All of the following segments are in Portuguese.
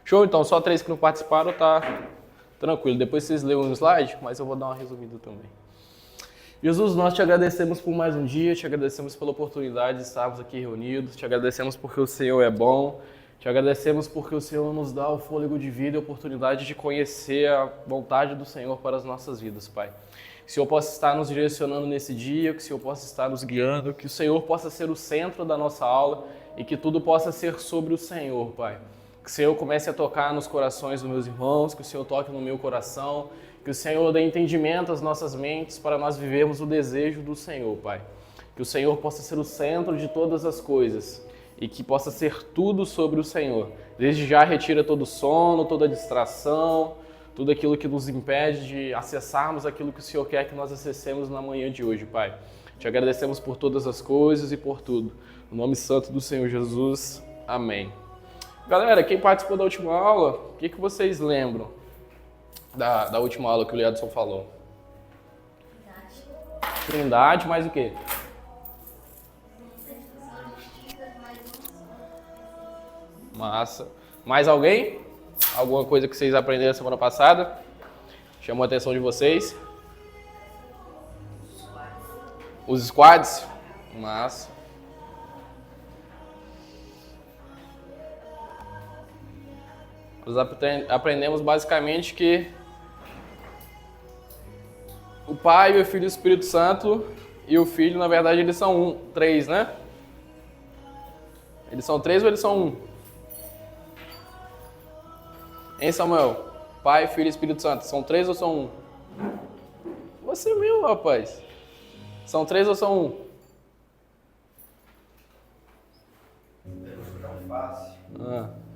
Show, então, só 3 que não participaram, tá tranquilo. Depois vocês leem um slide, mas eu vou dar uma resumida também. Jesus, nós te agradecemos por mais um dia, te agradecemos pela oportunidade de estarmos aqui reunidos, te agradecemos porque o Senhor é bom, te agradecemos porque o Senhor nos dá o fôlego de vida e a oportunidade de conhecer a vontade do Senhor para as nossas vidas, Pai. Que o Senhor possa estar nos direcionando nesse dia, que o Senhor possa estar nos guiando, que o Senhor possa ser o centro da nossa aula e que tudo possa ser sobre o Senhor, Pai. Que o Senhor comece a tocar nos corações dos meus irmãos, que o Senhor toque no meu coração, que o Senhor dê entendimento às nossas mentes para nós vivermos o desejo do Senhor, Pai. Que o Senhor possa ser o centro de todas as coisas e que possa ser tudo sobre o Senhor. Desde já retira todo sono, toda distração, tudo aquilo que nos impede de acessarmos aquilo que o Senhor quer que nós acessemos na manhã de hoje, Pai. Te agradecemos por todas as coisas e por tudo. No nome santo do Senhor Jesus. Amém. Galera, quem participou da última aula, o que vocês lembram da última aula que o Leadson falou? Trindade, mais o quê? Massa. Mais alguém? Alguma coisa que vocês aprenderam semana passada? Chamou a atenção de vocês? Os squads? Massa. Nós aprendemos basicamente que o Pai, o Filho e o Espírito Santo e o Filho, na verdade, eles são três, né? Eles são três ou eles são um? Hein, Samuel? Pai, Filho e Espírito Santo, são três ou são um? Você mesmo, rapaz. São três ou são um? Pergunta tão fácil.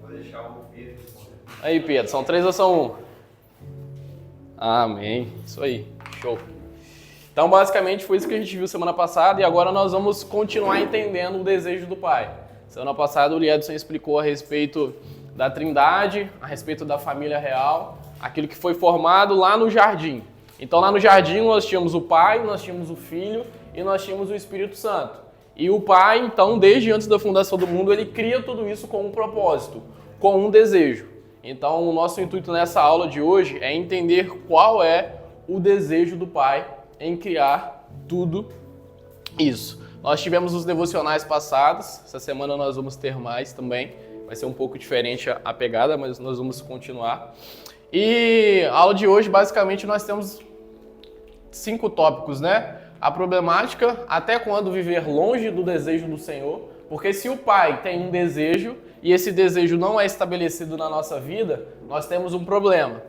Vou deixar o Pedro responder. Aí, Pedro, são três ou são um? Amém. Isso aí. Show. Então, basicamente, foi isso que a gente viu semana passada e agora nós vamos continuar entendendo o desejo do Pai. Semana passada, o Liedson explicou a respeito da Trindade, a respeito da família real, aquilo que foi formado lá no jardim. Então, lá no jardim, nós tínhamos o Pai, nós tínhamos o Filho e nós tínhamos o Espírito Santo. E o Pai, então, desde antes da fundação do mundo, ele cria tudo isso com um propósito, com um desejo. Então, o nosso intuito nessa aula de hoje é entender qual é o desejo do Pai em criar tudo isso. Nós tivemos os devocionais passados, essa semana nós vamos ter mais também. Vai ser um pouco diferente a pegada, mas nós vamos continuar. E a aula de hoje, basicamente, nós temos 5 tópicos, né? A problemática, até quando viver longe do desejo do Senhor, porque se o Pai tem um desejo e esse desejo não é estabelecido na nossa vida, nós temos um problema.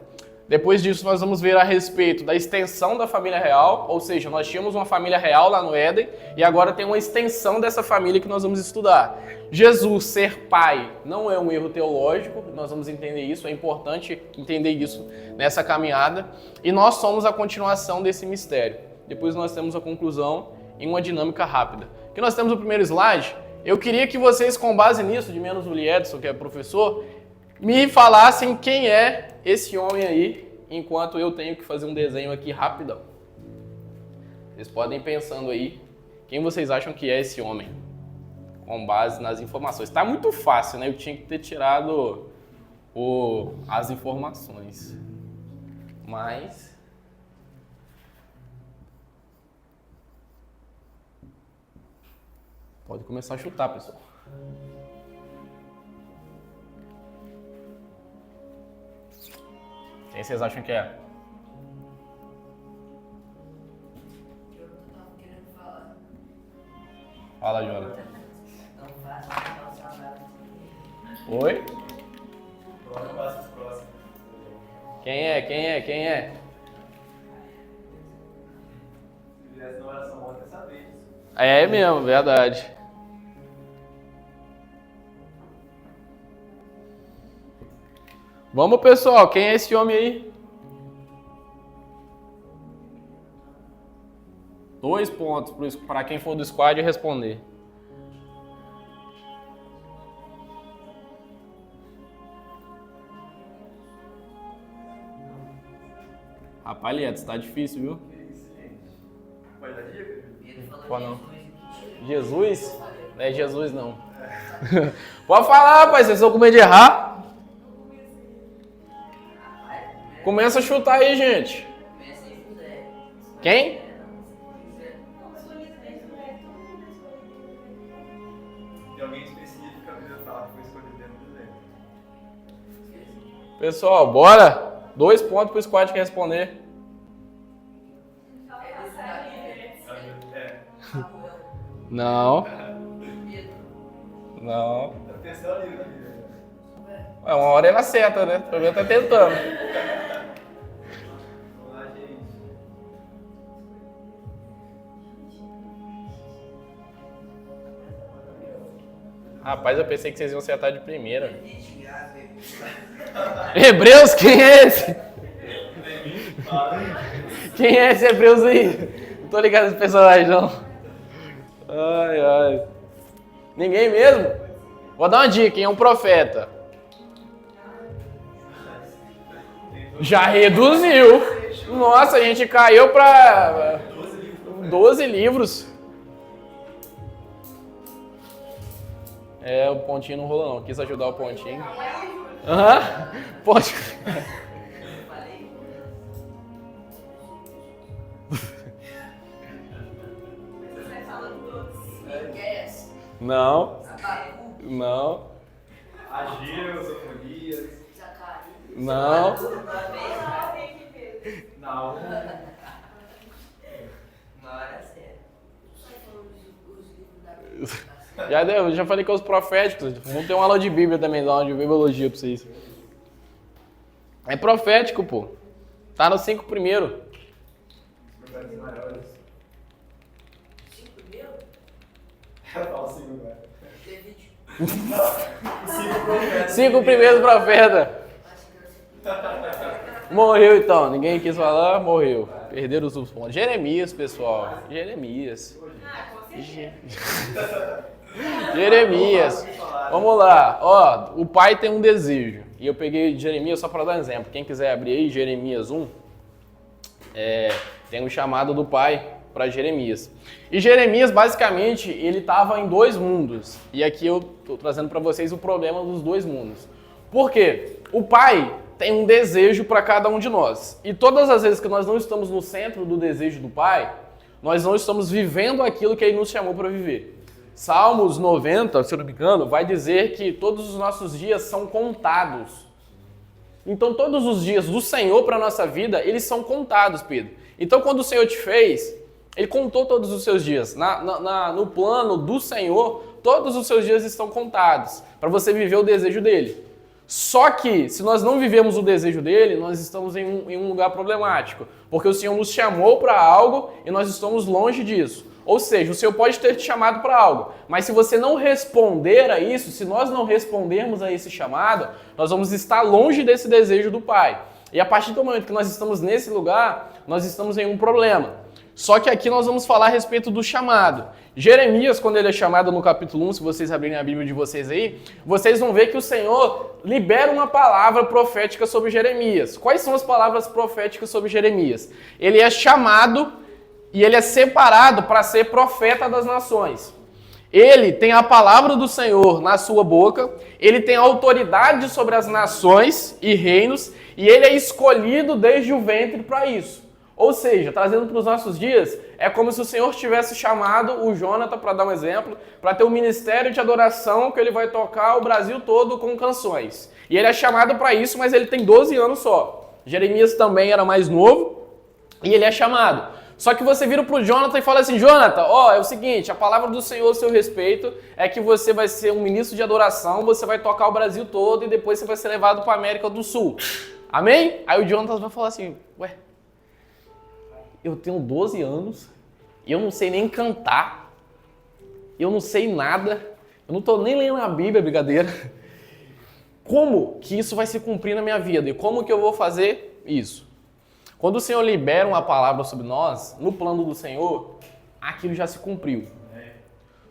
Depois disso, nós vamos ver a respeito da extensão da família real, ou seja, nós tínhamos uma família real lá no Éden e agora tem uma extensão dessa família que nós vamos estudar. Jesus ser pai não é um erro teológico, nós vamos entender isso, é importante entender isso nessa caminhada. E nós somos a continuação desse mistério. Depois nós temos a conclusão em uma dinâmica rápida. Aqui nós temos o primeiro slide. Eu queria que vocês, com base nisso, de menos o Liedson, que é professor, me falassem quem é esse homem aí, enquanto eu tenho que fazer um desenho aqui rapidão. Vocês podem ir pensando aí, quem vocês acham que é esse homem? Com base nas informações. Tá muito fácil, né? Eu tinha que ter tirado as informações. Mas... pode começar a chutar, pessoal. Quem vocês acham que é? Eu tava querendo falar. Fala, Jonathan. Não faz, não faça nada. Oi? Pronto, passa os próximos. Quem é? Se fizesse na oração ontem, saber disso. É mesmo, verdade. Vamos, pessoal. Quem é esse homem aí? 2 pontos para quem for do squad responder. Rapaz, Lieto, tá difícil, viu? Pode dar dica? Ele falou Qual não? Jesus. Jesus? Não é Jesus, não. Pode falar, rapaz. Vocês estão com medo de errar? Começa a chutar aí, gente. Começa em José. Quem? Tem alguém específico que a Bíblia fala que foi escolhido dentro do exemplo. Pessoal, bora? 2 pontos pro Squad que responder. Samuel. Não. Pedro. Não. Tá pensando ali na Bíblia. Ué, uma hora ele acerta, né? Pelo menos tá tentando. Vamos lá, gente. Rapaz, eu pensei que vocês iam acertar de primeira. Levítico, Hebreus, quem é esse? Quem é esse Hebreus aí? Não tô ligado nesse personagem, não. Ai, ai. Ninguém mesmo? Vou dar uma dica, hein? É um profeta. Já reduziu. Nossa, a gente caiu pra 12 livros. É, o pontinho não rolou não. Quis ajudar o pontinho. Aham. Pode. Migués. Não. Abacu. Não. Ageu, Zacarias. Zacarias. Não. Não. Uma hora certa. Os livros da Bíblia. Já deu, já falei com os proféticos. Vamos ter uma aula de Bíblia também, dar uma de bibliologia pra vocês. É profético, pô. Tá no 5 primeiro. Profetas maiores. 5 mil? Fala assim agora. Levítico. 5 primeiros profetas. Morreu então, ninguém quis falar, morreu. Perderam os pontos. Jeremias, pessoal. Jeremias. Jeremias. Vamos lá. Ó, o pai tem um desejo. E eu peguei Jeremias só para dar um exemplo. Quem quiser abrir aí, Jeremias 1, tem um chamado do pai para Jeremias. E Jeremias, basicamente, ele estava em 2 mundos. E aqui eu estou trazendo para vocês o problema dos 2 mundos. Por quê? O pai tem um desejo para cada um de nós. E todas as vezes que nós não estamos no centro do desejo do pai, nós não estamos vivendo aquilo que ele nos chamou para viver. Salmos 90, se eu não me engano, vai dizer que todos os nossos dias são contados. Então, todos os dias do Senhor para a nossa vida, eles são contados, Pedro. Então, quando o Senhor te fez, Ele contou todos os seus dias. No plano do Senhor, todos os seus dias estão contados para você viver o desejo dEle. Só que, se nós não vivemos o desejo dEle, nós estamos em um lugar problemático. Porque o Senhor nos chamou para algo e nós estamos longe disso. Ou seja, o Senhor pode ter te chamado para algo, mas se você não responder a isso, se nós não respondermos a esse chamado, nós vamos estar longe desse desejo do Pai. E a partir do momento que nós estamos nesse lugar, nós estamos em um problema. Só que aqui nós vamos falar a respeito do chamado. Jeremias, quando ele é chamado no capítulo 1, se vocês abrirem a Bíblia de vocês aí, vocês vão ver que o Senhor libera uma palavra profética sobre Jeremias. Quais são as palavras proféticas sobre Jeremias? Ele é chamado e ele é separado para ser profeta das nações. Ele tem a palavra do Senhor na sua boca, ele tem autoridade sobre as nações e reinos, e ele é escolhido desde o ventre para isso. Ou seja, trazendo para os nossos dias, é como se o Senhor tivesse chamado o Jonathan, para dar um exemplo, para ter um ministério de adoração que ele vai tocar o Brasil todo com canções. E ele é chamado para isso, mas ele tem 12 anos só. Jeremias também era mais novo, e ele é chamado. Só que você vira pro Jonathan e fala assim, Jonathan, é o seguinte, a palavra do Senhor a seu respeito é que você vai ser um ministro de adoração, você vai tocar o Brasil todo e depois você vai ser levado para a América do Sul. Amém? Aí o Jonathan vai falar assim, ué, eu tenho 12 anos, eu não sei nem cantar, eu não sei nada, eu não tô nem lendo a Bíblia, brincadeira. Como que isso vai se cumprir na minha vida? E como que eu vou fazer isso? Quando o Senhor libera uma palavra sobre nós, no plano do Senhor, aquilo já se cumpriu.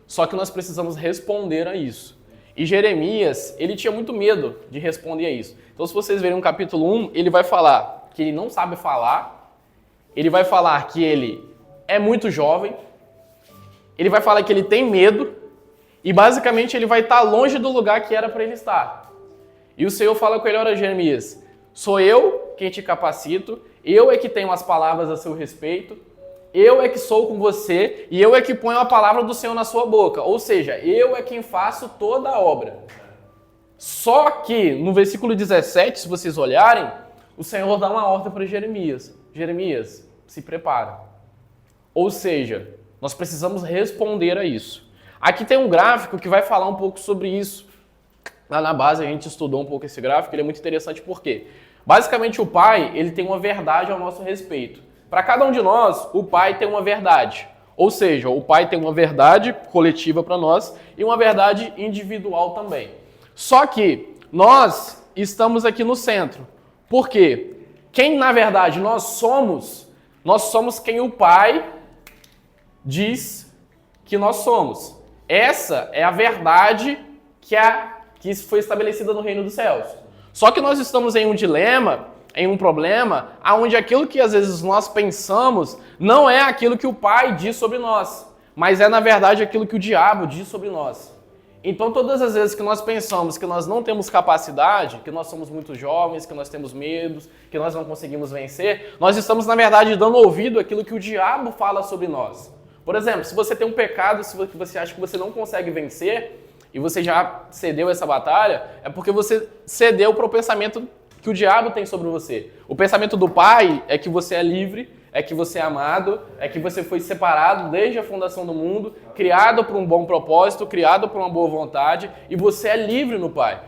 Só que nós precisamos responder a isso. E Jeremias, ele tinha muito medo de responder a isso. Então, se vocês verem no capítulo 1, ele vai falar que ele não sabe falar, ele vai falar que ele é muito jovem, ele vai falar que ele tem medo, e basicamente ele vai estar longe do lugar que era para ele estar. E o Senhor fala com ele, olha Jeremias, Sou eu quem te capacito, eu é que tenho as palavras a seu respeito, eu é que sou com você e eu é que ponho a palavra do Senhor na sua boca. Ou seja, eu é quem faço toda a obra. Só que no versículo 17, se vocês olharem, o Senhor dá uma ordem para Jeremias. Jeremias, se prepara. Ou seja, nós precisamos responder a isso. Aqui tem um gráfico que vai falar um pouco sobre isso. Lá na base a gente estudou um pouco esse gráfico, ele é muito interessante porque, basicamente, o Pai ele tem uma verdade ao nosso respeito. Para cada um de nós, o Pai tem uma verdade. Ou seja, o Pai tem uma verdade coletiva para nós e uma verdade individual também. Só que nós estamos aqui no centro. Por quê? Quem, na verdade, nós somos quem o Pai diz que nós somos. Essa é a verdade que foi estabelecida no reino dos céus. Só que nós estamos em um dilema, em um problema, onde aquilo que às vezes nós pensamos não é aquilo que o Pai diz sobre nós, mas é na verdade aquilo que o diabo diz sobre nós. Então todas as vezes que nós pensamos que nós não temos capacidade, que nós somos muito jovens, que nós temos medos, que nós não conseguimos vencer, nós estamos na verdade dando ouvido àquilo que o diabo fala sobre nós. Por exemplo, se você tem um pecado, se você acha que você não consegue vencer, e você já cedeu essa batalha, é porque você cedeu para o pensamento que o diabo tem sobre você. O pensamento do Pai é que você é livre, é que você é amado, é que você foi separado desde a fundação do mundo, criado por um bom propósito, criado por uma boa vontade, e você é livre no Pai.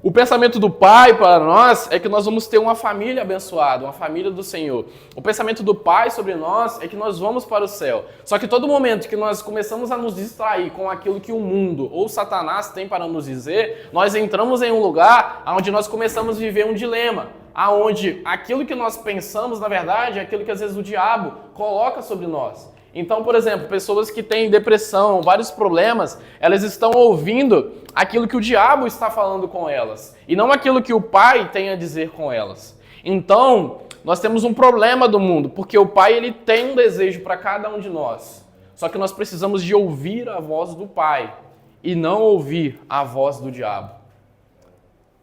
O pensamento do Pai para nós é que nós vamos ter uma família abençoada, uma família do Senhor. O pensamento do Pai sobre nós é que nós vamos para o céu. Só que todo momento que nós começamos a nos distrair com aquilo que o mundo ou Satanás tem para nos dizer, nós entramos em um lugar onde nós começamos a viver um dilema, onde aquilo que nós pensamos, na verdade, é aquilo que às vezes o diabo coloca sobre nós. Então, por exemplo, pessoas que têm depressão, vários problemas, elas estão ouvindo aquilo que o diabo está falando com elas e não aquilo que o Pai tem a dizer com elas. Então, nós temos um problema do mundo, porque o Pai ele tem um desejo para cada um de nós. Só que nós precisamos de ouvir a voz do Pai e não ouvir a voz do diabo.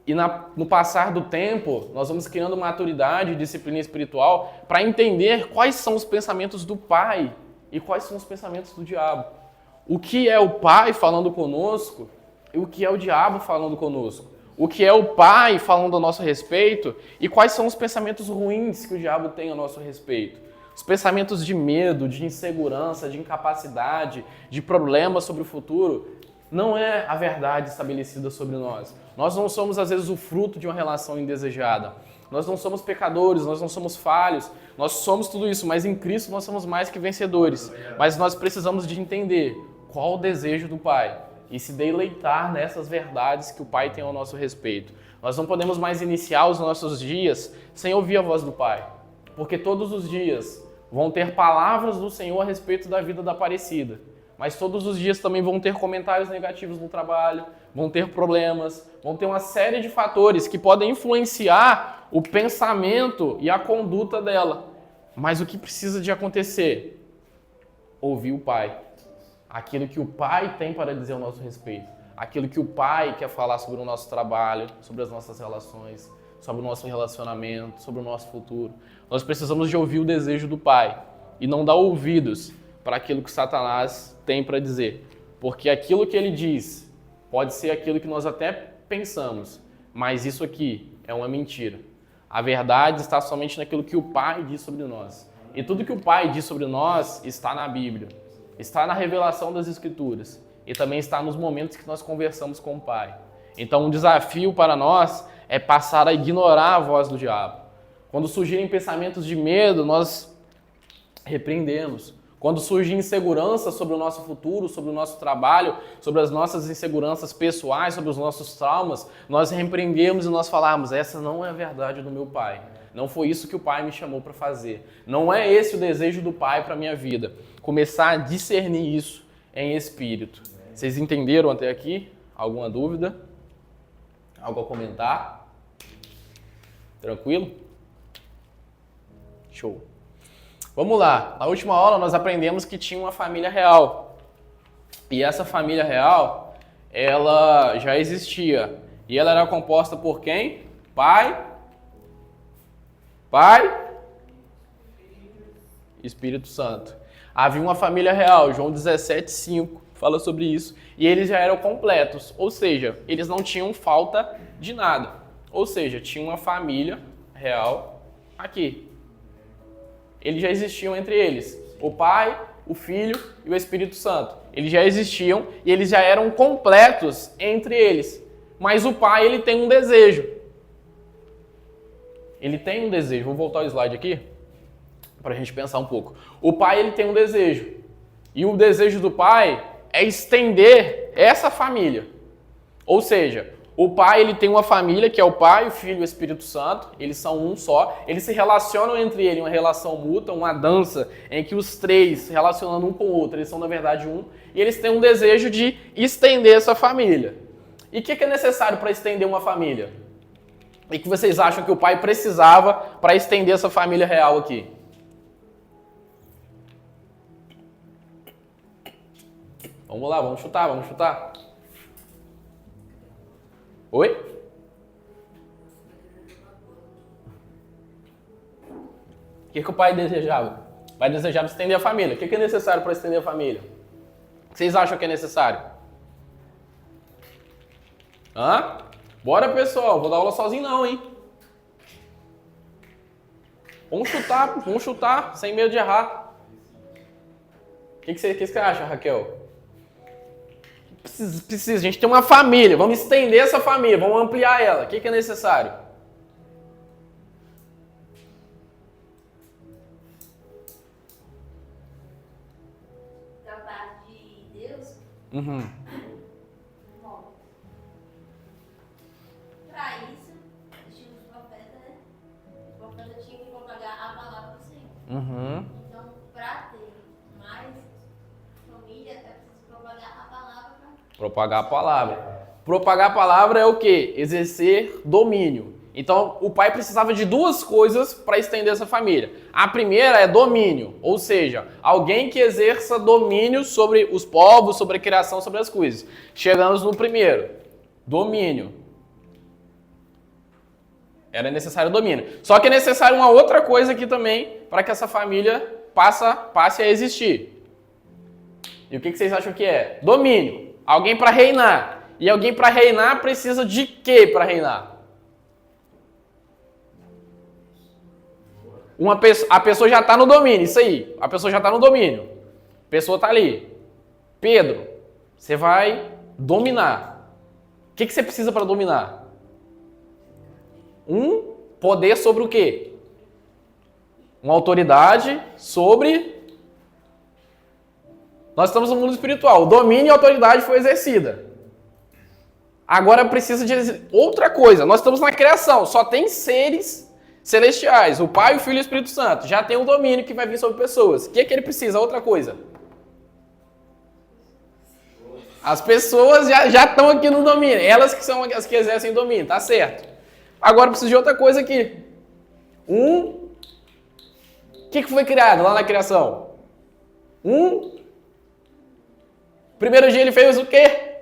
E no passar do tempo, nós vamos criando maturidade e disciplina espiritual para entender quais são os pensamentos do Pai e quais são os pensamentos do diabo. O que é o Pai falando conosco e o que é o diabo falando conosco. O que é o Pai falando a nosso respeito e quais são os pensamentos ruins que o diabo tem a nosso respeito. Os pensamentos de medo, de insegurança, de incapacidade, de problemas sobre o futuro, não é a verdade estabelecida sobre nós. Nós não somos, às vezes, o fruto de uma relação indesejada. Nós não somos pecadores, nós não somos falhos, nós somos tudo isso, mas em Cristo nós somos mais que vencedores. Mas nós precisamos de entender qual o desejo do Pai e se deleitar nessas verdades que o Pai tem ao nosso respeito. Nós não podemos mais iniciar os nossos dias sem ouvir a voz do Pai, porque todos os dias vão ter palavras do Senhor a respeito da vida da Aparecida. Mas todos os dias também vão ter comentários negativos no trabalho, vão ter problemas, vão ter uma série de fatores que podem influenciar o pensamento e a conduta dela. Mas o que precisa de acontecer? Ouvir o Pai. Aquilo que o Pai tem para dizer ao nosso respeito. Aquilo que o Pai quer falar sobre o nosso trabalho, sobre as nossas relações, sobre o nosso relacionamento, sobre o nosso futuro. Nós precisamos de ouvir o desejo do Pai e não dar ouvidos para aquilo que Satanás tem para dizer. Porque aquilo que ele diz pode ser aquilo que nós até pensamos, mas isso aqui é uma mentira. A verdade está somente naquilo que o Pai diz sobre nós. E tudo que o Pai diz sobre nós está na Bíblia, está na revelação das Escrituras e também está nos momentos que nós conversamos com o Pai. Então, um desafio para nós é passar a ignorar a voz do diabo. Quando surgirem pensamentos de medo, nós repreendemos. Quando surge insegurança sobre o nosso futuro, sobre o nosso trabalho, sobre as nossas inseguranças pessoais, sobre os nossos traumas, nós repreendemos e nós falamos, essa não é a verdade do meu Pai. Não foi isso que o Pai me chamou para fazer. Não é esse o desejo do Pai para a minha vida. Começar a discernir isso em espírito. Vocês entenderam até aqui? Alguma dúvida? Algo a comentar? Tranquilo? Show. Vamos lá. Na última aula nós aprendemos que tinha uma família real. E essa família real, ela já existia. E ela era composta por quem? Pai, Pai, Espírito Santo. Havia uma família real, João 17:5 fala sobre isso, e eles já eram completos, ou seja, eles não tinham falta de nada. Ou seja, tinha uma família real aqui. Eles já existiam entre eles, o Pai, o Filho e o Espírito Santo. Eles já existiam e eles já eram completos entre eles. Mas o Pai, ele tem um desejo. Ele tem um desejo. Vou voltar o slide aqui para a gente pensar um pouco. O Pai, ele tem um desejo. E o desejo do Pai é estender essa família. Ou seja, o Pai, ele tem uma família que é o Pai, o Filho e o Espírito Santo. Eles são um só. Eles se relacionam entre eles, uma relação mútua, uma dança em que os três se relacionando um com o outro, eles são na verdade um. E eles têm um desejo de estender essa família. E o que é necessário para estender uma família? E que vocês acham que o Pai precisava para estender essa família real aqui? Vamos lá, vamos chutar. Oi? O que o Pai desejava? O Pai desejava estender a família. O que é necessário para estender a família? O que vocês acham que é necessário? Hã? Bora, pessoal. Vou dar aula sozinho não, hein? Vamos chutar, sem medo de errar. O que você acha, Raquel? Precisa, a gente tem uma família, vamos estender essa família, vamos ampliar ela. O que é necessário? Da parte de Deus, Uhum. bom, para isso, existiam os profetas, né? Os profetas tinham que propagar a palavra do Senhor. Uhum. Então, para ter mais família, é preciso propagar a palavra para Propagar a palavra. Propagar a palavra é o quê? Exercer domínio. Então, o Pai precisava de duas coisas para estender essa família. A primeira é domínio, ou seja, alguém que exerça domínio sobre os povos, sobre a criação, sobre as coisas. Chegamos no primeiro, domínio. Era necessário domínio. Só que é necessário uma outra coisa aqui também para que essa família passe a existir. E o que vocês acham que é? Domínio. Alguém para reinar. E alguém para reinar precisa de quê para reinar? A pessoa já está no domínio, isso aí. A pessoa já está no domínio. A pessoa está ali. Pedro, você vai dominar. O que você precisa para dominar? Um poder sobre o quê? Uma autoridade sobre... Nós estamos no mundo espiritual. O domínio e a autoridade foi exercida. Agora precisa de outra coisa. Nós estamos na criação. Só tem seres celestiais. O Pai, o Filho e o Espírito Santo. Já tem o domínio que vai vir sobre pessoas. O que é que ele precisa? Outra coisa. As pessoas já estão aqui no domínio. Elas que são as que exercem o domínio. Tá certo. Agora precisa de outra coisa aqui. O que foi criado lá na criação? Primeiro dia ele fez o quê?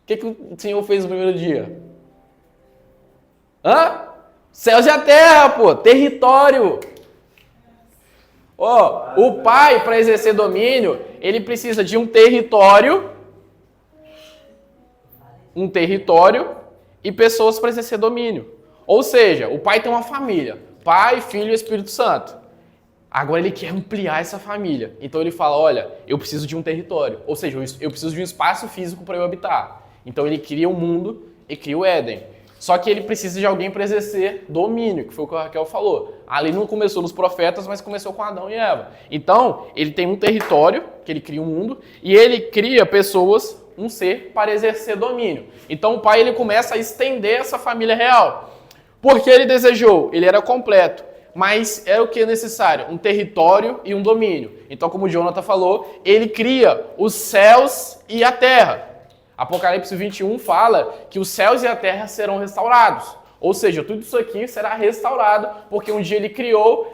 O que o Senhor fez no primeiro dia? Céus e a terra, pô. Território. O Pai, para exercer domínio, ele precisa de um território e pessoas para exercer domínio. Ou seja, o Pai tem uma família. Pai, Filho e Espírito Santo. Agora ele quer ampliar essa família. Então ele fala, olha, eu preciso de um território. Ou seja, eu preciso de um espaço físico para eu habitar. Então ele cria o mundo e cria o Éden. Só que ele precisa de alguém para exercer domínio, que foi o que a Raquel falou. Ali não começou nos profetas, mas começou com Adão e Eva. Então, ele tem um território, que ele cria um mundo, e ele cria pessoas, um ser, para exercer domínio. Então o Pai ele começa a estender essa família real. Porque ele desejou, ele era completo. Mas era o que é necessário? Um território e um domínio. Então, como o Jonathan falou, ele cria os céus e a terra. Apocalipse 21 fala que os céus e a terra serão restaurados. Ou seja, tudo isso aqui será restaurado, porque um dia ele criou,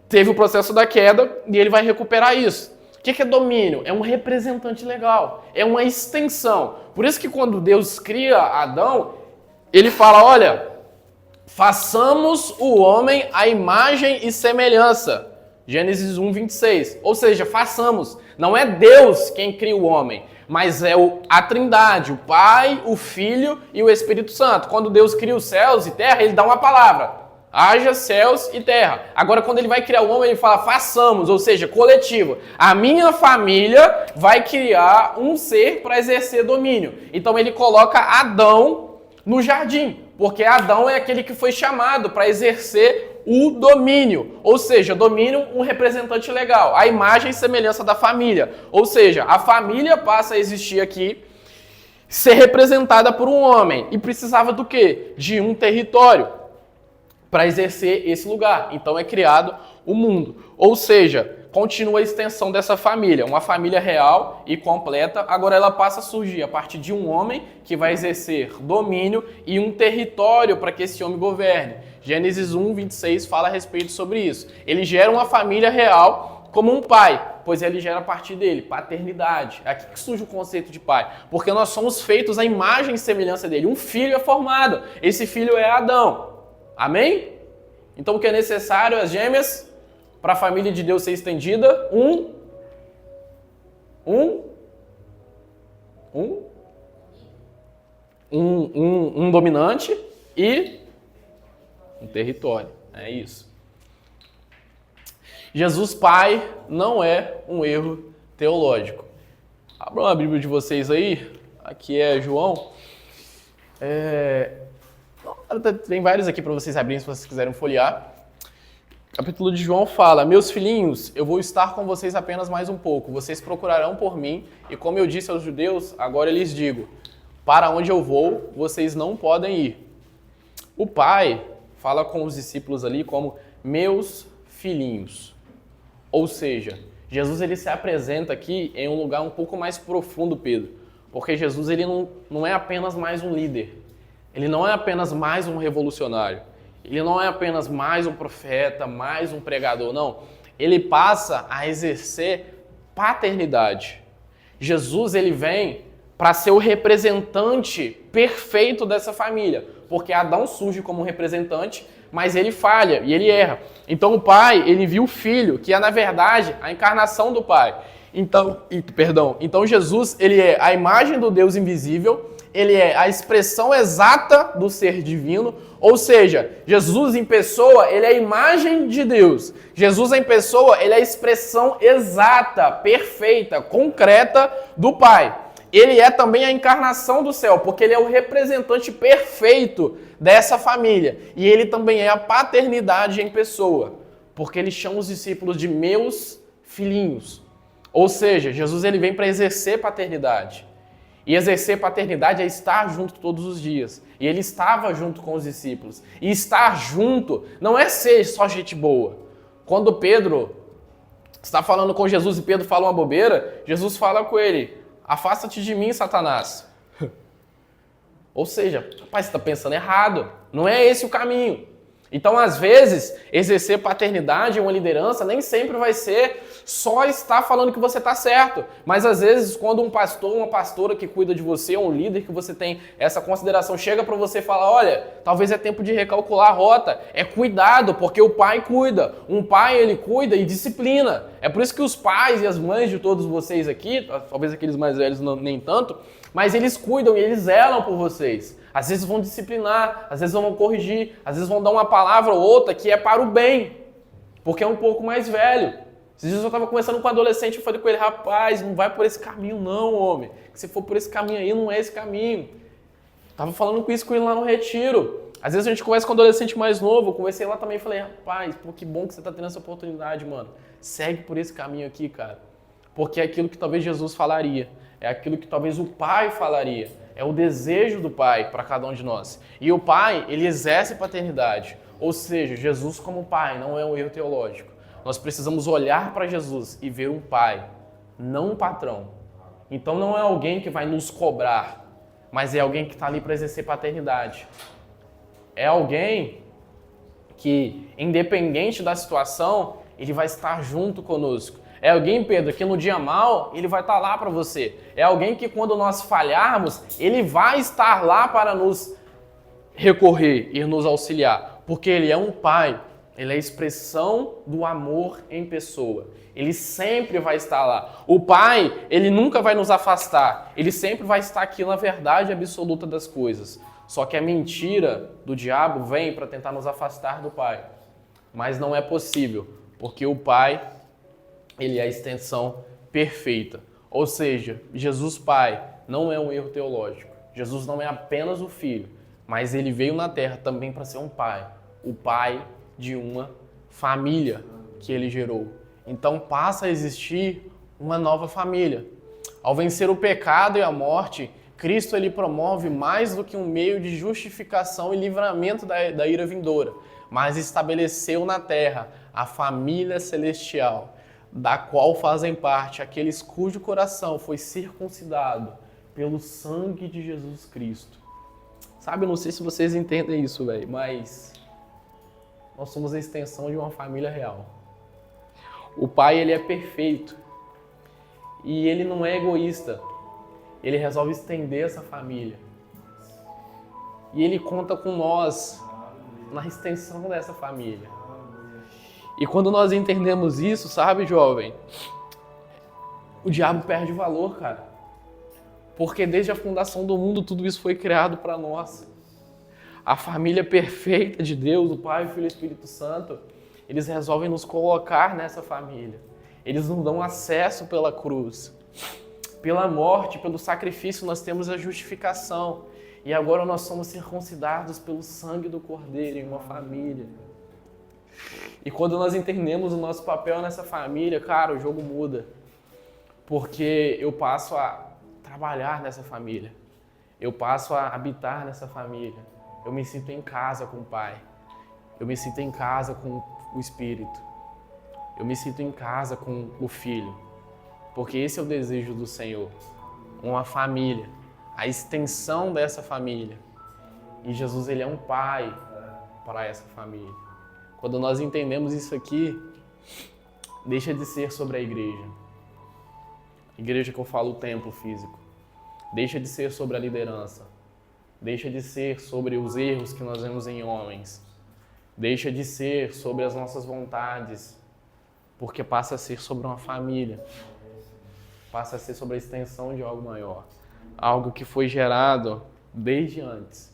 teve o processo da queda e ele vai recuperar isso. O que é domínio? É um representante legal, é uma extensão. Por isso que quando Deus cria Adão, ele fala, olha, façamos o homem à imagem e semelhança. Gênesis 1, 26. Ou seja, façamos. Não é Deus quem cria o homem, mas é a Trindade, o Pai, o Filho e o Espírito Santo. Quando Deus cria os céus e terra, ele dá uma palavra. Haja céus e terra. Agora, quando ele vai criar o homem, ele fala façamos, ou seja, coletivo. A minha família vai criar um ser para exercer domínio. Então ele coloca Adão no jardim, porque Adão é aquele que foi chamado para exercer o domínio, ou seja, domínio, um representante legal, a imagem e semelhança da família, ou seja, a família passa a existir aqui, ser representada por um homem, e precisava do quê? De um território para exercer esse lugar, então é criado o mundo, ou seja, continua a extensão dessa família, uma família real e completa, agora ela passa a surgir a partir de um homem que vai exercer domínio e um território para que esse homem governe. Gênesis 1, 26 fala a respeito sobre isso. Ele gera uma família real como um pai, pois ele gera a partir dele, paternidade. É aqui que surge o conceito de pai, porque nós somos feitos à imagem e semelhança dele. Um filho é formado, esse filho é Adão. Amém? Então o que é necessário, as gêmeas, para a família de Deus ser estendida? Um dominante e um território. É isso. Jesus Pai não é um erro teológico. Abram a Bíblia de vocês aí. Aqui é João. Tem vários aqui para vocês abrirem se vocês quiserem folhear. O capítulo de João fala: meus filhinhos, eu vou estar com vocês apenas mais um pouco. Vocês procurarão por mim, e como eu disse aos judeus, agora eu lhes digo: para onde eu vou, vocês não podem ir. O pai fala com os discípulos ali como meus filhinhos. Ou seja, Jesus ele se apresenta aqui em um lugar um pouco mais profundo, Pedro. Porque Jesus ele não é apenas mais um líder. Ele não é apenas mais um revolucionário. Ele não é apenas mais um profeta, mais um pregador, não. Ele passa a exercer paternidade. Jesus, ele vem para ser o representante perfeito dessa família. Porque Adão surge como um representante, mas ele falha e ele erra. Então o pai, ele viu o filho, que é na verdade a encarnação do pai. Então Jesus, ele é a imagem do Deus invisível, ele é a expressão exata do ser divino, ou seja, Jesus em pessoa, ele é a imagem de Deus. Jesus em pessoa, ele é a expressão exata, perfeita, concreta do Pai. Ele é também a encarnação do céu, porque ele é o representante perfeito dessa família. E ele também é a paternidade em pessoa, porque ele chama os discípulos de meus filhinhos. Ou seja, Jesus ele vem para exercer paternidade. E exercer paternidade é estar junto todos os dias. E ele estava junto com os discípulos. E estar junto não é ser só gente boa. Quando Pedro está falando com Jesus e Pedro fala uma bobeira, Jesus fala com ele: afasta-te de mim, Satanás. Ou seja, rapaz, você está pensando errado. Não é esse o caminho. Então, às vezes, exercer paternidade em uma liderança nem sempre vai ser só estar falando que você está certo. Mas, às vezes, quando um pastor, uma pastora que cuida de você, um líder que você tem essa consideração, chega para você e fala: olha, talvez é tempo de recalcular a rota. É cuidado, porque o pai cuida. Um pai, ele cuida e disciplina. É por isso que os pais e as mães de todos vocês aqui, talvez aqueles mais velhos nem tanto, mas eles cuidam e eles zelam por vocês. Às vezes vão disciplinar, às vezes vão corrigir, às vezes vão dar uma palavra ou outra que é para o bem, porque é um pouco mais velho. Esses dias eu estava conversando com um adolescente, eu falei com ele: rapaz, não vai por esse caminho não, homem. Que se for por esse caminho aí, não é esse caminho. Estava falando com isso com ele lá no retiro. Às vezes a gente conversa com um adolescente mais novo, eu conversei lá também e falei: rapaz, pô, que bom que você está tendo essa oportunidade, mano. Segue por esse caminho aqui, cara. Porque é aquilo que talvez Jesus falaria, é aquilo que talvez o Pai falaria. É o desejo do Pai para cada um de nós. E o Pai, ele exerce paternidade. Ou seja, Jesus como Pai não é um erro teológico. Nós precisamos olhar para Jesus e ver um Pai, não um patrão. Então não é alguém que vai nos cobrar, mas é alguém que está ali para exercer paternidade. É alguém que, independente da situação, ele vai estar junto conosco. É alguém, Pedro, que no dia mal, ele vai estar lá para você. É alguém que quando nós falharmos, ele vai estar lá para nos recorrer e nos auxiliar, porque Ele é um Pai, Ele é a expressão do amor em pessoa. Ele sempre vai estar lá. O Pai, Ele nunca vai nos afastar. Ele sempre vai estar aqui na verdade absoluta das coisas. Só que a mentira do diabo vem para tentar nos afastar do Pai. Mas não é possível, porque o Pai, Ele é a extensão perfeita. Ou seja, Jesus Pai não é um erro teológico. Jesus não é apenas o Filho, mas Ele veio na Terra também para ser um Pai. O Pai de uma família que Ele gerou. Então passa a existir uma nova família. Ao vencer o pecado e a morte, Cristo ele promove mais do que um meio de justificação e livramento da ira vindoura, mas estabeleceu na terra a família celestial, da qual fazem parte aqueles cujo coração foi circuncidado pelo sangue de Jesus Cristo. Sabe, eu não sei se vocês entendem isso, velho, mas nós somos a extensão de uma família real. O Pai, ele é perfeito e ele não é egoísta. Ele resolve estender essa família. E ele conta com nós na extensão dessa família. E quando nós entendemos isso, sabe, jovem, o diabo perde valor, cara. Porque desde a fundação do mundo, tudo isso foi criado para nós. A família perfeita de Deus, o Pai, o Filho e o Espírito Santo, eles resolvem nos colocar nessa família. Eles nos dão acesso pela cruz. Pela morte, pelo sacrifício, nós temos a justificação. E agora nós somos circuncidados pelo sangue do Cordeiro em uma família. E quando nós entendemos o nosso papel nessa família, cara, o jogo muda. Porque eu passo a trabalhar nessa família. Eu passo a habitar nessa família. Eu me sinto em casa com o Pai. Eu me sinto em casa com o Espírito. Eu me sinto em casa com o Filho. Porque esse é o desejo do Senhor. Uma família. A extensão dessa família. E Jesus, ele é um Pai para essa família. Quando nós entendemos isso aqui, deixa de ser sobre a igreja. Igreja que eu falo o templo físico. Deixa de ser sobre a liderança. Deixa de ser sobre os erros que nós vemos em homens. Deixa de ser sobre as nossas vontades, porque passa a ser sobre uma família. Passa a ser sobre a extensão de algo maior. Algo que foi gerado desde antes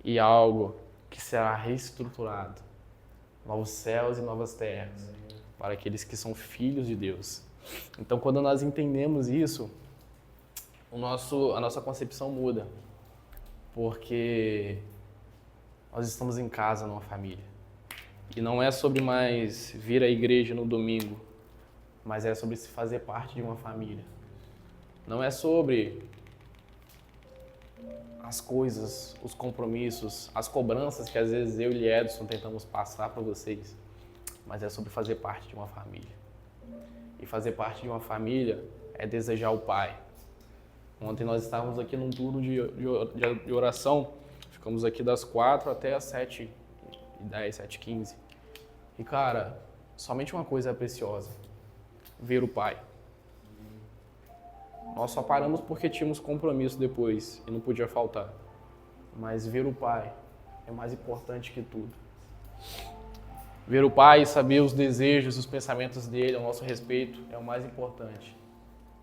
e algo que será reestruturado. Novos céus e novas terras para aqueles que são filhos de Deus. Então, quando nós entendemos isso, a nossa concepção muda. Porque nós estamos em casa numa família. E não é sobre mais vir à igreja no domingo, mas é sobre se fazer parte de uma família. Não é sobre as coisas, os compromissos, as cobranças que às vezes eu e Edson tentamos passar para vocês, mas é sobre fazer parte de uma família. E fazer parte de uma família é desejar o Pai. Ontem nós estávamos aqui num turno de oração, ficamos aqui das 4 até as 7h10, 7h15. E cara, somente uma coisa é preciosa, ver o Pai. Nós só paramos porque tínhamos compromisso depois e não podia faltar. Mas ver o Pai é mais importante que tudo. Ver o Pai e saber os desejos, os pensamentos dele ao nosso respeito é o mais importante.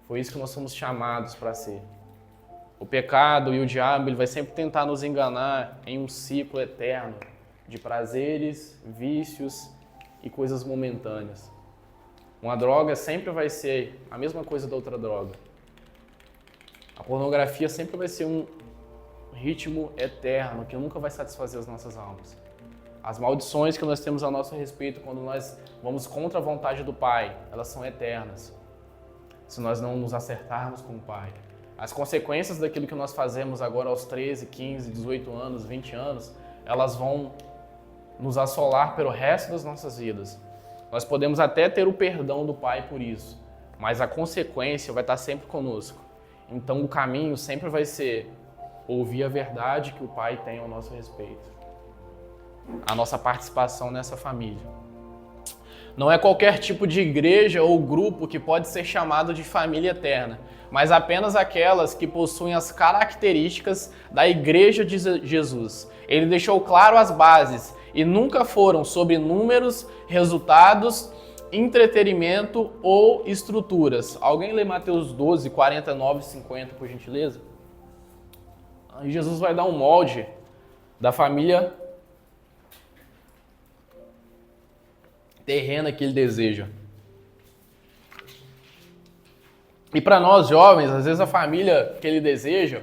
Foi isso que nós somos chamados para ser. O pecado e o diabo, ele vai sempre tentar nos enganar em um ciclo eterno de prazeres, vícios e coisas momentâneas. Uma droga sempre vai ser a mesma coisa da outra droga. A pornografia sempre vai ser um ritmo eterno que nunca vai satisfazer as nossas almas. As maldições que nós temos a nosso respeito quando nós vamos contra a vontade do Pai, elas são eternas. Se nós não nos acertarmos com o Pai. As consequências daquilo que nós fazemos agora aos 13, 15, 18 anos, 20 anos, elas vão nos assolar pelo resto das nossas vidas. Nós podemos até ter o perdão do Pai por isso, mas a consequência vai estar sempre conosco. Então o caminho sempre vai ser ouvir a verdade que o Pai tem ao nosso respeito. A nossa participação nessa família. Não é qualquer tipo de igreja ou grupo que pode ser chamado de família eterna, mas apenas aquelas que possuem as características da Igreja de Jesus. Ele deixou claro as bases e nunca foram sobre números, resultados, entretenimento ou estruturas. Alguém lê Mateus 12, 49 e 50, por gentileza? Aí Jesus vai dar um molde da família terrena que ele deseja. E para nós jovens, às vezes a família que ele deseja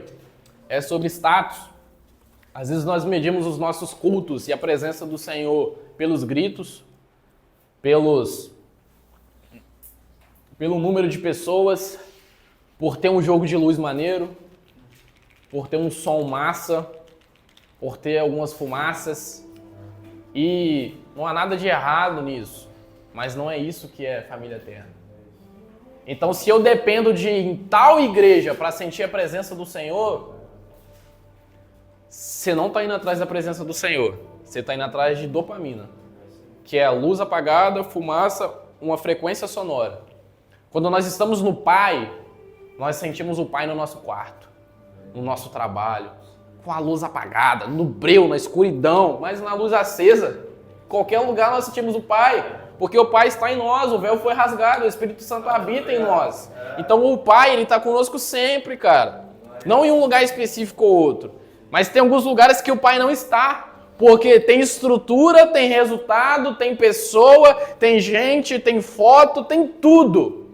é sobre status. Às vezes nós medimos os nossos cultos e a presença do Senhor pelos gritos, pelo número de pessoas, por ter um jogo de luz maneiro, por ter um som massa, por ter algumas fumaças. E não há nada de errado nisso, mas não é isso que é família eterna. Então, se eu dependo de ir em tal igreja para sentir a presença do Senhor, você não está indo atrás da presença do Senhor, você está indo atrás de dopamina, que é a luz apagada, fumaça, uma frequência sonora. Quando nós estamos no Pai, nós sentimos o Pai no nosso quarto, no nosso trabalho, com a luz apagada, no breu, na escuridão, mas na luz acesa. Em qualquer lugar nós sentimos o Pai, porque o Pai está em nós, o véu foi rasgado, o Espírito Santo habita em nós. Então o Pai, ele está conosco sempre, cara. Não em um lugar específico ou outro, mas tem alguns lugares que o Pai não está. Porque tem estrutura, tem resultado, tem pessoa, tem gente, tem foto, tem tudo.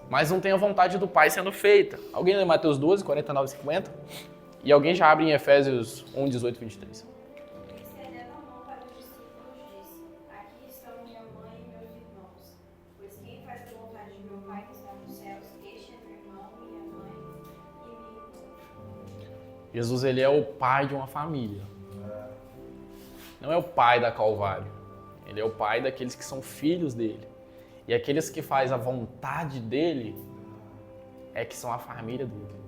Mas não tem a vontade do Pai sendo feita. Alguém lê Mateus 12, 49 e 50? E alguém já abre em Efésios 1, 18 e 23. Estendendo a mão para os discípulos, disse: Aqui estão minha mãe e meus irmãos. Pois quem faz a vontade de meu Pai que está nos céus, este é meu irmão, minha mãe e minha irmã. Jesus, ele é o pai de uma família. Não é o pai da Calvário. Ele é o pai daqueles que são filhos dele. E aqueles que fazem a vontade dele é que são a família dele.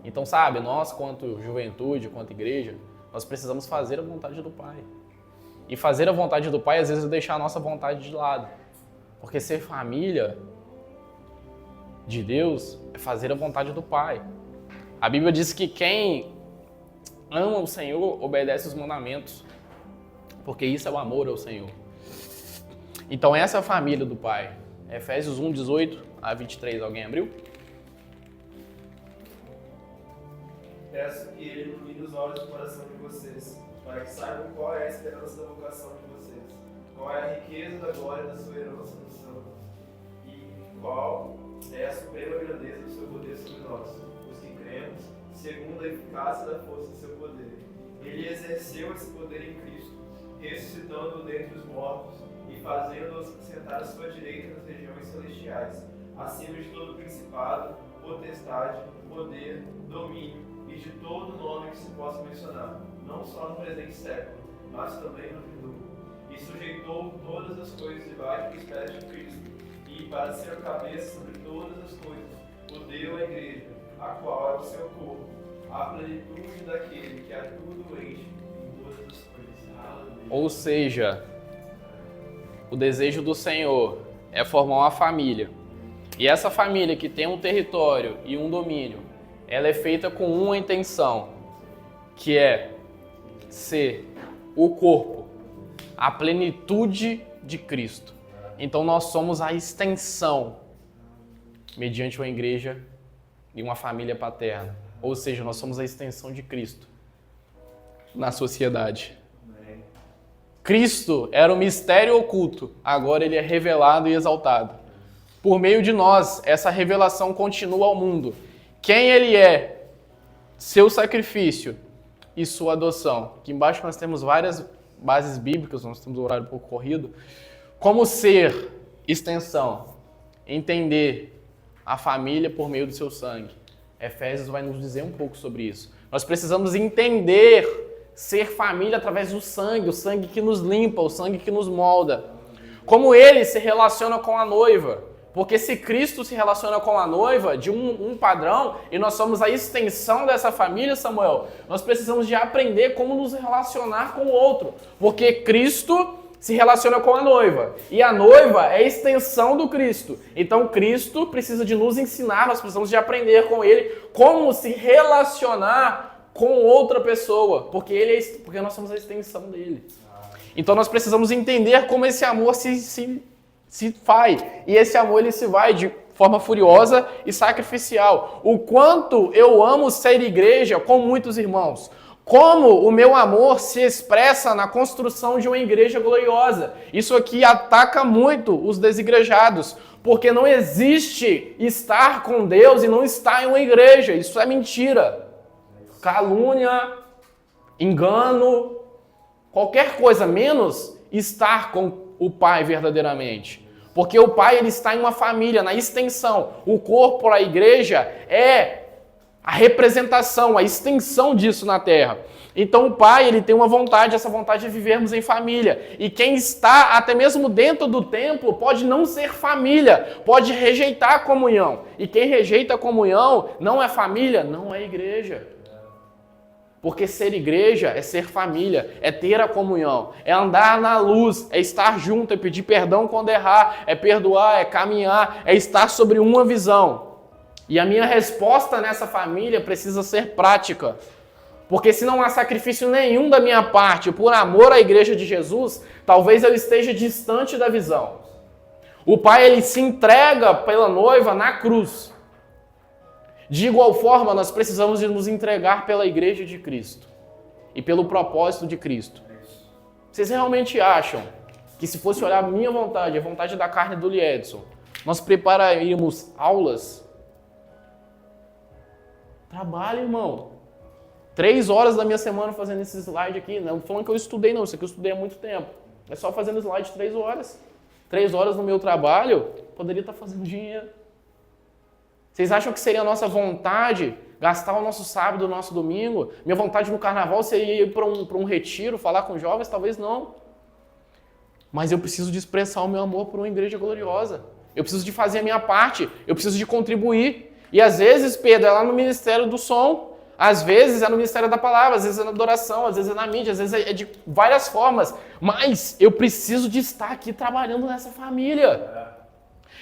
Então, sabe, nós, quanto juventude, quanto igreja, nós precisamos fazer a vontade do Pai. E fazer a vontade do Pai, às vezes, é deixar a nossa vontade de lado. Porque ser família de Deus é fazer a vontade do Pai. A Bíblia diz que quem ama o Senhor obedece os mandamentos. Porque isso é o amor ao Senhor. Então, essa é a família do Pai. Efésios 1, 18 a 23. Alguém abriu? Peço que ele ilumine os olhos do coração de vocês, para que saibam qual é a esperança da vocação de vocês, qual é a riqueza da glória da sua herança no céu, e qual é a suprema grandeza do seu poder sobre nós, os que cremos, segundo a eficácia da força do seu poder. Ele exerceu esse poder em Cristo, ressuscitando-o dentre os mortos e fazendo-o sentar à sua direita nas regiões celestiais, acima de todo principado, potestade, poder, domínio, e de todo nome que se possa mencionar, não só no presente século, mas também no futuro. E sujeitou todas as coisas debaixo dos pés de Cristo, e para ser a cabeça sobre todas as coisas, o deu à igreja, a qual é o seu corpo, a plenitude daquele que a tudo enche em todas as coisas. Aleluia. Ou seja, o desejo do Senhor é formar uma família. E essa família que tem um território e um domínio, ela é feita com uma intenção, que é ser o corpo, a plenitude de Cristo. Então nós somos a extensão, mediante uma igreja e uma família paterna. Ou seja, nós somos a extensão de Cristo na sociedade. Cristo era um mistério oculto, agora ele é revelado e exaltado. Por meio de nós, essa revelação continua ao mundo. Quem ele é, seu sacrifício e sua adoção. Aqui embaixo nós temos várias bases bíblicas, nós temos um horário um pouco corrido. Como ser extensão, entender a família por meio do seu sangue. Efésios vai nos dizer um pouco sobre isso. Nós precisamos entender ser família através do sangue, o sangue que nos limpa, o sangue que nos molda. Como ele se relaciona com a noiva. Porque se Cristo se relaciona com a noiva de um padrão e nós somos a extensão dessa família, Samuel, nós precisamos de aprender como nos relacionar com o outro. Porque Cristo se relaciona com a noiva. E a noiva é a extensão do Cristo. Então Cristo precisa de nos ensinar, nós precisamos de aprender com Ele como se relacionar com outra pessoa. Porque nós somos a extensão dele. Então nós precisamos entender como esse amor se faz. E esse amor ele se vai de forma furiosa e sacrificial. O quanto eu amo ser igreja com muitos irmãos. Como o meu amor se expressa na construção de uma igreja gloriosa. Isso aqui ataca muito os desigrejados, porque não existe estar com Deus e não estar em uma igreja. Isso é mentira. Calúnia, engano, qualquer coisa menos estar com o Pai verdadeiramente. Porque o Pai ele está em uma família, na extensão. O corpo, a igreja, é a representação, a extensão disso na terra. Então o Pai, ele tem uma vontade, essa vontade é vivermos em família. E quem está até mesmo dentro do templo pode não ser família, pode rejeitar a comunhão. E quem rejeita a comunhão não é família, não é igreja. Porque ser igreja é ser família, é ter a comunhão, é andar na luz, é estar junto, é pedir perdão quando errar, é perdoar, é caminhar, é estar sobre uma visão. E a minha resposta nessa família precisa ser prática. Porque se não há sacrifício nenhum da minha parte por amor à igreja de Jesus, talvez eu esteja distante da visão. O Pai ele se entrega pela noiva na cruz. De igual forma, nós precisamos de nos entregar pela igreja de Cristo e pelo propósito de Cristo. Vocês realmente acham que se fosse olhar a minha vontade, a vontade da carne do Liedson, nós prepararíamos aulas? Trabalho, irmão. 3 horas da minha semana fazendo esse slide aqui. Não falando que eu estudei, não. Isso aqui eu estudei há muito tempo. É só fazendo slide 3 horas. 3 horas no meu trabalho, poderia estar fazendo dinheiro. Vocês acham que seria a nossa vontade gastar o nosso sábado, o nosso domingo? Minha vontade no carnaval seria ir para um retiro, falar com jovens? Talvez não. Mas eu preciso de expressar o meu amor por uma igreja gloriosa. Eu preciso de fazer a minha parte. Eu preciso de contribuir. E às vezes, Pedro, é lá no ministério do som. Às vezes é no ministério da palavra. Às vezes é na adoração. Às vezes é na mídia. Às vezes é de várias formas. Mas eu preciso de estar aqui trabalhando nessa família.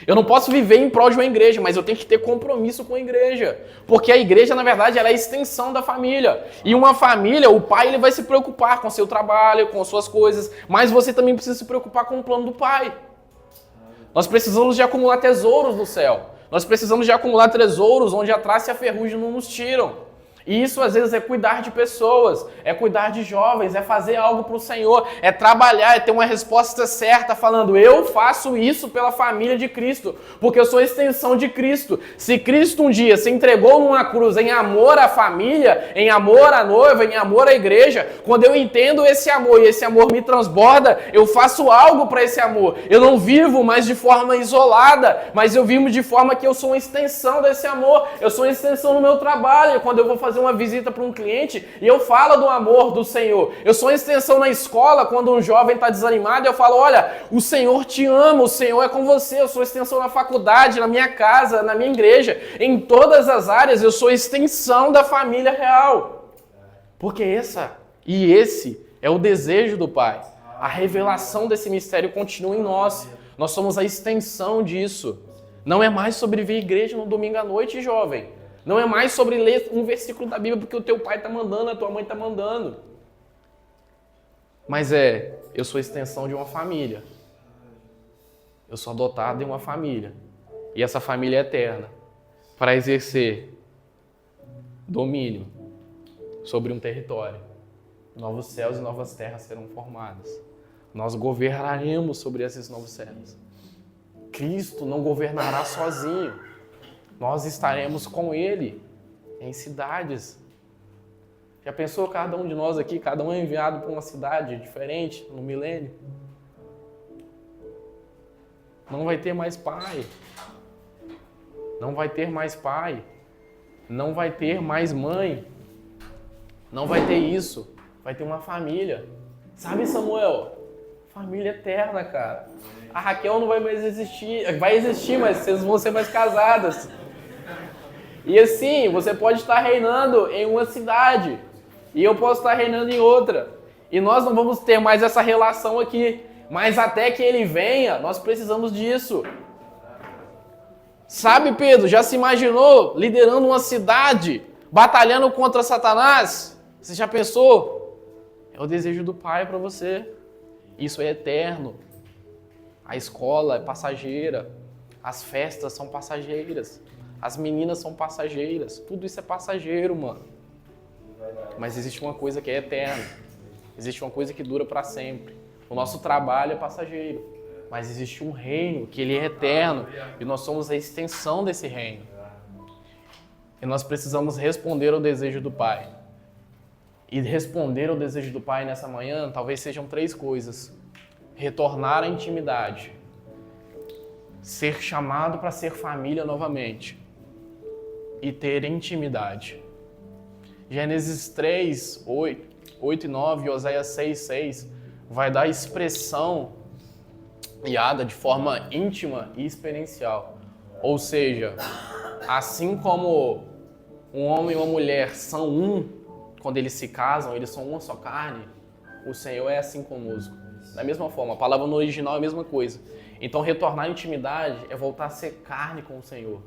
Eu não posso viver em prol de uma igreja, mas eu tenho que ter compromisso com a igreja. Porque a igreja, na verdade, ela é a extensão da família. E uma família, o pai ele vai se preocupar com o seu trabalho, com as suas coisas, mas você também precisa se preocupar com o plano do pai. Nós precisamos de acumular tesouros no céu. Nós precisamos de acumular tesouros onde a traça e a ferrugem não nos tiram. E isso às vezes é cuidar de pessoas, é cuidar de jovens, é fazer algo para o Senhor, é trabalhar, é ter uma resposta certa falando, eu faço isso pela família de Cristo, porque eu sou a extensão de Cristo. Se Cristo um dia se entregou numa cruz em amor à família, em amor à noiva, em amor à igreja, quando eu entendo esse amor e esse amor me transborda, eu faço algo para esse amor. Eu não vivo mais de forma isolada, mas eu vivo de forma que eu sou uma extensão desse amor, eu sou uma extensão no meu trabalho, quando eu vou fazer uma visita para um cliente e eu falo do amor do Senhor. Eu sou uma extensão na escola, quando um jovem está desanimado, eu falo, olha, o Senhor te ama, o Senhor é com você. Eu sou extensão na faculdade, na minha casa, na minha igreja. Em todas as áreas eu sou extensão da família real. Porque esse é o desejo do Pai. A revelação desse mistério continua em nós. Nós somos a extensão disso. Não é mais sobre vir à igreja no domingo à noite, jovem. Não é mais sobre ler um versículo da Bíblia porque o teu pai está mandando, a tua mãe está mandando. Mas eu sou a extensão de uma família. Eu sou adotado em uma família. E essa família é eterna. Para exercer domínio sobre um território. Novos céus e novas terras serão formadas. Nós governaremos sobre esses novos céus. Cristo não governará sozinho. Nós estaremos com Ele em cidades. Já pensou cada um de nós aqui, cada um é enviado para uma cidade diferente no milênio? Não vai ter mais pai. Não vai ter mais pai. Não vai ter mais mãe. Não vai ter isso. Vai ter uma família. Sabe, Samuel? Família eterna, cara. A Raquel não vai mais existir. Vai existir, mas vocês vão ser mais casadas. E assim, você pode estar reinando em uma cidade e eu posso estar reinando em outra. E nós não vamos ter mais essa relação aqui. Mas até que ele venha, nós precisamos disso. Sabe, Pedro, já se imaginou liderando uma cidade, batalhando contra Satanás? Você já pensou? É o desejo do Pai para você. Isso é eterno. A escola é passageira. As festas são passageiras. As meninas são passageiras. Tudo isso é passageiro, mano. Mas existe uma coisa que é eterna. Existe uma coisa que dura para sempre. O nosso trabalho é passageiro. Mas existe um reino que ele é eterno. E nós somos a extensão desse reino. E nós precisamos responder ao desejo do Pai. E responder ao desejo do Pai nessa manhã talvez sejam 3 coisas. Retornar à intimidade. Ser chamado para ser família novamente. E ter intimidade. Gênesis 3, 8 e 9 e Oséias 6, 6 vai dar expressão guiada de forma íntima e experiencial. Ou seja, assim como um homem e uma mulher são um, quando eles se casam, eles são uma só carne, o Senhor é assim conosco. Da mesma forma, a palavra no original é a mesma coisa. Então, retornar à intimidade é voltar a ser carne com o Senhor.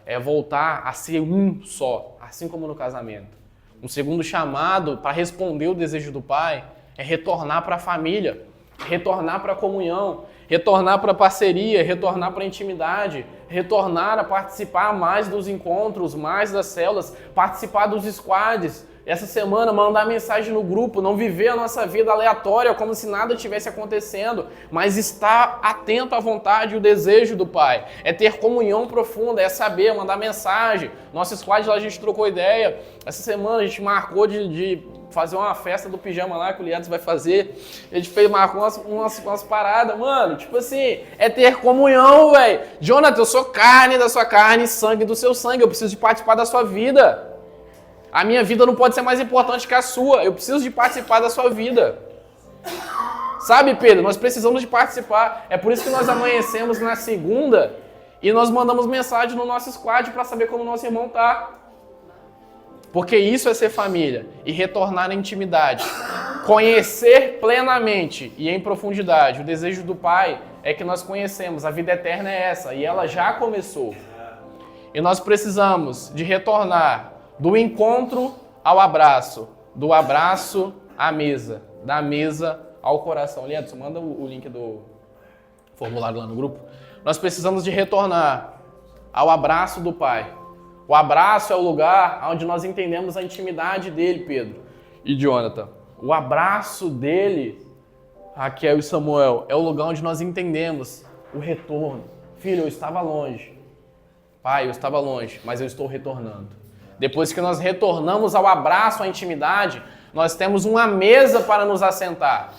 É voltar a ser um só, assim como no casamento. Um segundo chamado para responder o desejo do Pai é retornar para a família, retornar para a comunhão, retornar para a parceria, retornar para a intimidade, retornar a participar mais dos encontros, mais das células, participar dos squads. Essa semana, mandar mensagem no grupo, não viver a nossa vida aleatória como se nada tivesse acontecendo, mas estar atento à vontade e o desejo do Pai. É ter comunhão profunda, é saber, mandar mensagem. Nosso squad lá a gente trocou ideia. Essa semana a gente marcou de fazer uma festa do pijama lá que o Liados vai fazer. A gente marcou umas paradas, mano. Tipo assim, é ter comunhão, velho. Jonathan, eu sou carne da sua carne, sangue do seu sangue. Eu preciso de participar da sua vida. A minha vida não pode ser mais importante que a sua. Eu preciso de participar da sua vida. Sabe, Pedro? Nós precisamos de participar. É por isso que nós amanhecemos na segunda e nós mandamos mensagem no nosso squad para saber como o nosso irmão tá. Porque isso é ser família e retornar na intimidade. Conhecer plenamente e em profundidade. O desejo do Pai é que nós conhecemos. A vida eterna é essa e ela já começou. E nós precisamos de retornar do encontro ao abraço, do abraço à mesa, da mesa ao coração. Liedson, manda o link do formulário lá no grupo. Nós precisamos de retornar ao abraço do Pai. O abraço é o lugar onde nós entendemos a intimidade dele, Pedro e Jonathan. O abraço dele, Raquel e Samuel, é o lugar onde nós entendemos o retorno. Filho, eu estava longe. Pai, eu estava longe, mas eu estou retornando. Depois que nós retornamos ao abraço, à intimidade, nós temos uma mesa para nos assentar.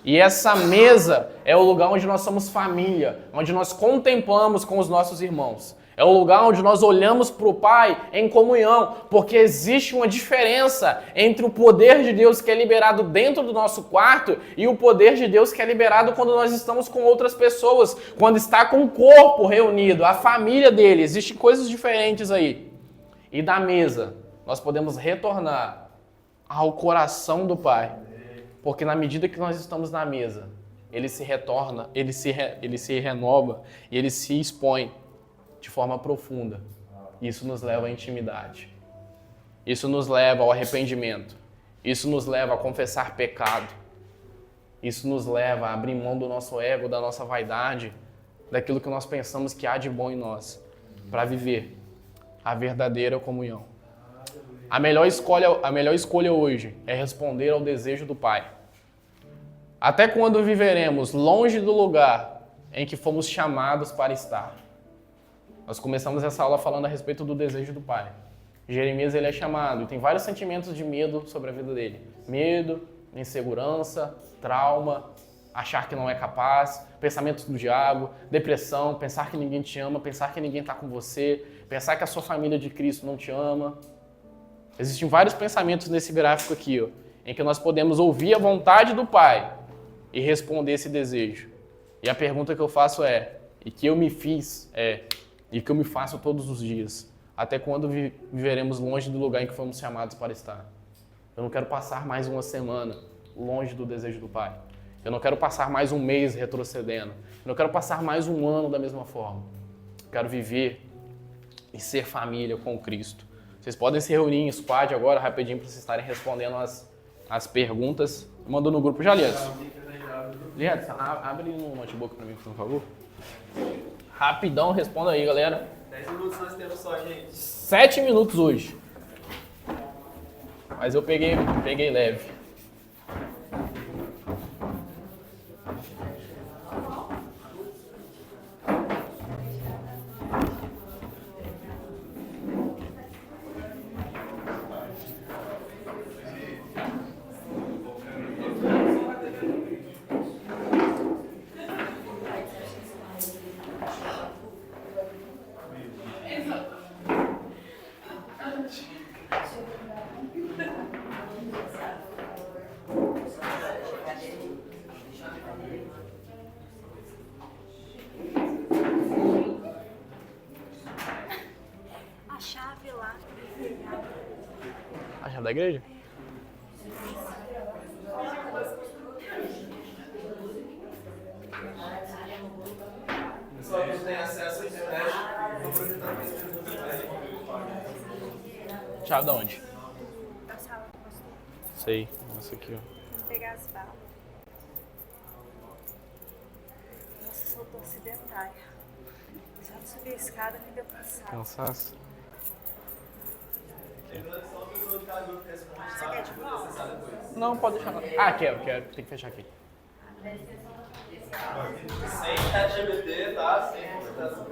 E essa mesa é o lugar onde nós somos família, onde nós contemplamos com os nossos irmãos. É o lugar onde nós olhamos para o Pai em comunhão, porque existe uma diferença entre o poder de Deus que é liberado dentro do nosso quarto e o poder de Deus que é liberado quando nós estamos com outras pessoas, quando está com o corpo reunido, a família dele. Existem coisas diferentes aí. E da mesa, nós podemos retornar ao coração do Pai. Porque na medida que nós estamos na mesa, ele se retorna, ele se renova e ele se expõe de forma profunda. Isso nos leva à intimidade. Isso nos leva ao arrependimento. Isso nos leva a confessar pecado. Isso nos leva a abrir mão do nosso ego, da nossa vaidade, daquilo que nós pensamos que há de bom em nós, para viver a verdadeira comunhão. A melhor escolha hoje é responder ao desejo do Pai. Até quando viveremos longe do lugar em que fomos chamados para estar? Nós começamos essa aula falando a respeito do desejo do Pai. Jeremias, ele é chamado e tem vários sentimentos de medo sobre a vida dele. Medo, insegurança, trauma, achar que não é capaz, pensamentos do diabo, depressão, pensar que ninguém te ama, pensar que ninguém está com você, pensar que a sua família de Cristo não te ama. Existem vários pensamentos nesse gráfico aqui, em que nós podemos ouvir a vontade do Pai e responder esse desejo. E a pergunta que eu faço é, e que eu me fiz e que eu me faço todos os dias, até quando viveremos longe do lugar em que fomos chamados para estar? Eu não quero passar mais uma semana longe do desejo do Pai. Eu não quero passar mais um mês retrocedendo. Eu não quero passar mais um ano da mesma forma. Eu quero viver e ser família com Cristo. Vocês podem se reunir em squad agora, rapidinho, para vocês estarem respondendo as perguntas. Mandou no grupo já, Liedson. Liedson, abre no notebook para mim, por favor. Rapidão, responda aí, galera. 10 minutos nós temos só, gente. 7 minutos hoje. Mas eu peguei leve. A chave lá. A chave da igreja? Pessoal que não tem acesso à internet, vou projetar minhas perguntas para ele. Chave da onde? Da sala do pastor. Sei. Essa aqui, ó. Vou pegar as balas. Nossa, sou tô sedentária. Só de subir a escada me deu cansado. Cansaço. Só a pessoa de cada grupo responde, Você quer de volta? acessar depois. Não, pode deixar. Ah, quero. Tem que fechar aqui. Sem ChatGPT, tá? Sem computação.